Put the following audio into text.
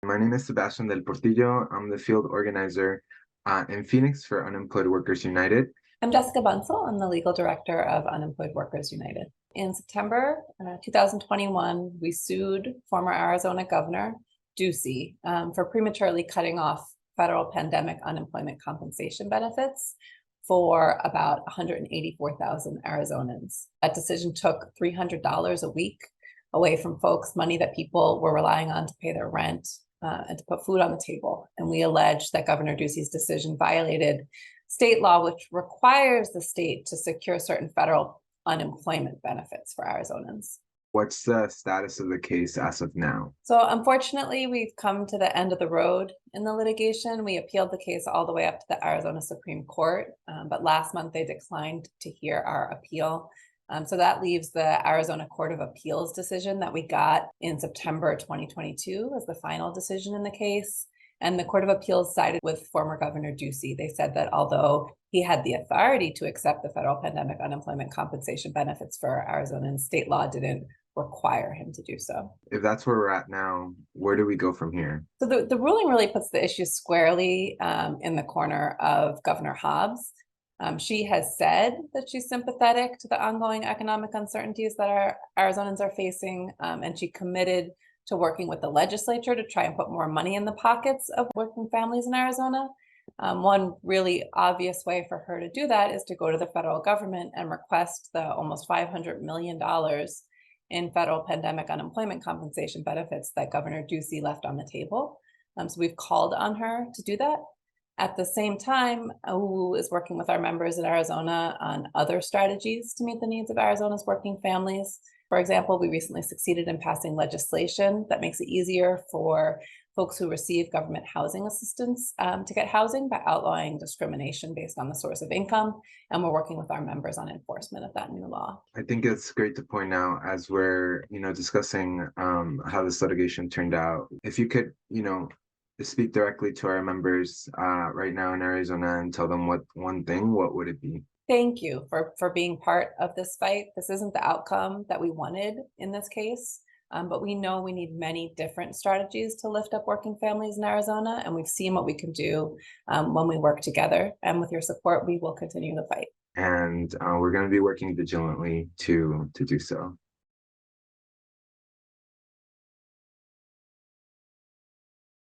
My name is Sebastian del Portillo. I'm the field organizer in Phoenix for Unemployed Workers United. I'm Jessica Bunsell. I'm the legal director of Unemployed Workers United. In September 2021, we sued former Arizona Governor Ducey for prematurely cutting off federal pandemic unemployment compensation benefits for about 184,000 Arizonans. That decision took $300 a week away from folks, money that people were relying on to pay their rent and to put food on the table. And we allege that Governor Ducey's decision violated state law, which requires the state to secure certain federal unemployment benefits for Arizonans. What's the status of the case as of now? So unfortunately, we've come to the end of the road in the litigation. We appealed the case all the way up to the Arizona Supreme Court, but last month they declined to hear our appeal. So that leaves the Arizona Court of Appeals decision that we got in September 2022 as the final decision in the case. And the Court of Appeals sided with former Governor Ducey. They said that although he had the authority to accept the federal pandemic unemployment compensation benefits for Arizonans, state law didn't require him to do so. If that's where we're at now, where do we go from here? So the ruling really puts the issue squarely in the corner of Governor Hobbs. She has said that she's sympathetic to the ongoing economic uncertainties that our Arizonans are facing, and she committed to working with the legislature to try and put more money in the pockets of working families in Arizona. One really obvious way for her to do that is to go to the federal government and request the almost $500 million in federal pandemic unemployment compensation benefits that Governor Ducey left on the table. So we've called on her to do that. At the same time, WHO is working with our members in Arizona on other strategies to meet the needs of Arizona's working families. For example, we recently succeeded in passing legislation that makes it easier for folks who receive government housing assistance to get housing by outlawing discrimination based on the source of income. And we're working with our members on enforcement of that new law. I think it's great to point out as we're, discussing how this litigation turned out. If you could, speak directly to our members right now in Arizona and tell them what would it be? Thank you for being part of this fight. This isn't the outcome that we wanted in this case, but we know we need many different strategies to lift up working families in Arizona, and we've seen what we can do when we work together. And with your support, we will continue the fight. And we're going to be working vigilantly to do so.